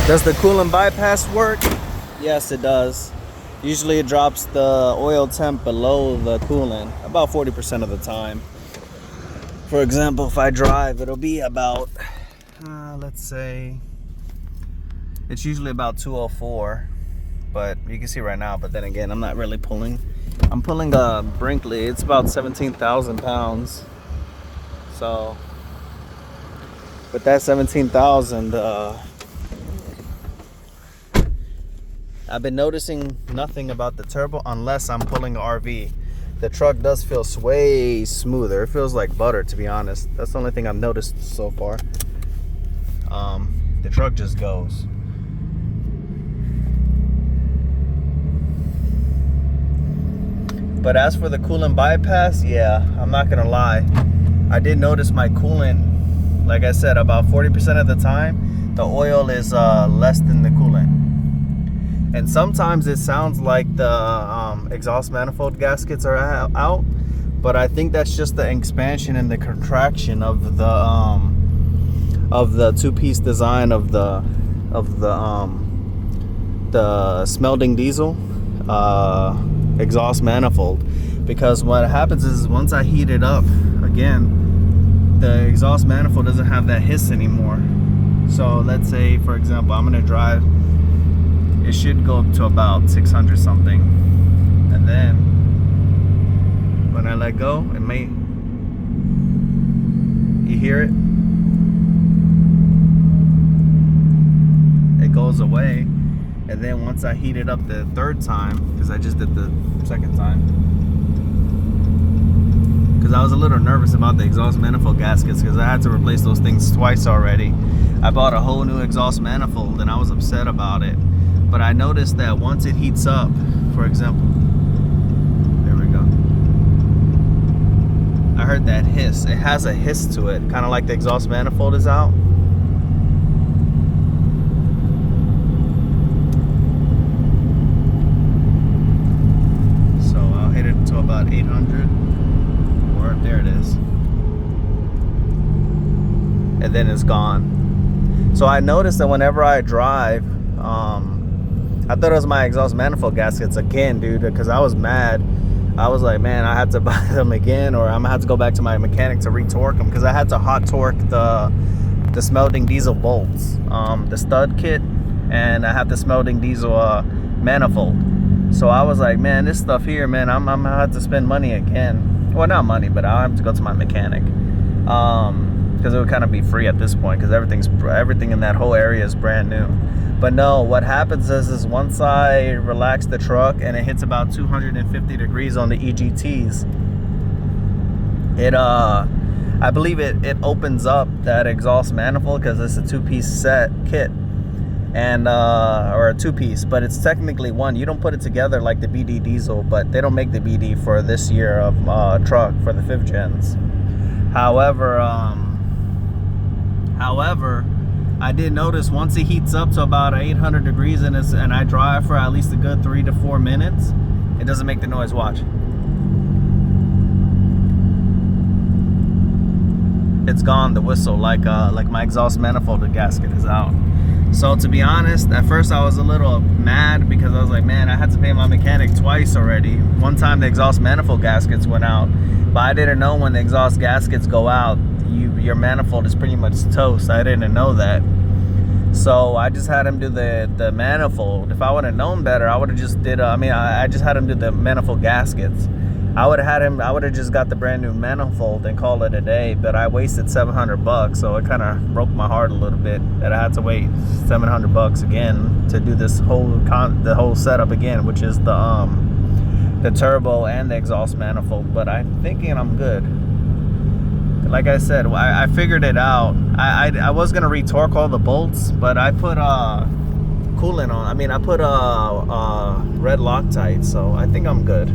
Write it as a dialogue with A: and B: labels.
A: Does the coolant bypass work? Yes, it does. Usually it drops the oil temp below the coolant about 40% of the time. For example, if I drive, it'll be about, let's say, it's usually about 204, but you can see right now, but then again, I'm not really pulling. I'm pulling a Brinkley. It's about 17,000 pounds. So, with that 17,000, I've been noticing nothing about the turbo unless I'm pulling an RV. The truck does feel way smoother. It feels like butter, to be honest. That's the only thing I've noticed so far. The truck just goes. But as for the coolant bypass, yeah, I'm not gonna lie. I did notice my coolant, like I said, about 40% of the time, the oil is less than the coolant. And sometimes it sounds like the exhaust manifold gaskets are out, but I think that's just the expansion and the contraction of the two-piece design of the smelting diesel exhaust manifold. Because what happens is once I heat it up again, the exhaust manifold doesn't have that hiss anymore. So let's say, for example, I'm gonna drive. It should go up to about 600 something, and then when I let go, it may, you hear it, it goes away. And then once I heat it up the third time, because I just did the second time, because I was a little nervous about the exhaust manifold gaskets, because I had to replace those things twice already. I bought a whole new exhaust manifold and I was upset about it. But I noticed that once it heats up, for example, there we go. I heard that hiss. It has a hiss to it, kind of like the exhaust manifold is out. So I'll hit it to about 800, or there it is. And then it's gone. So I noticed that whenever I drive, I thought it was my exhaust manifold gaskets again, dude, because I was mad. I was like, man, I had to buy them again, or I'm gonna have to go back to my mechanic to retorque them, because I had to hot torque the smelting diesel bolts, the stud kit, and I have the smelting diesel manifold. So I was like, man, this stuff here, man, I'm gonna have to spend money again. Well, not money, but I'll have to go to my mechanic, because it would kind of be free at this point, because everything in that whole area is brand new. But no, what happens is once I relax the truck and it hits about 250 degrees on the EGTs, it I believe it opens up that exhaust manifold, because it's a two-piece set kit, and or a two-piece, but it's technically one. You don't put it together like the BD diesel, but they don't make the BD for this year of truck for the 5th gens. However, I did notice once it heats up to about 800 degrees and I drive for at least a good 3 to 4 minutes, it doesn't make the noise. Watch. It's gone, the whistle, like my exhaust manifold gasket is out. So to be honest, at first I was a little mad, because I was like, man, I had to pay my mechanic twice already. One time the exhaust manifold gaskets went out, but I didn't know when the exhaust gaskets go out, your manifold is pretty much toast. I didn't know that. So I just had him do the manifold. If I would have known better, I would have just did, I just had him do the manifold gaskets. I would have just got the brand new manifold and called it a day, but I wasted $700, so it kind of broke my heart a little bit that I had to wait $700 again to do this the whole setup again, which is the turbo and the exhaust manifold. But I'm thinking I'm good. Like I said, I figured it out. I was gonna retorque all the bolts, but I put coolant on. I put red Loctite, so I think I'm good.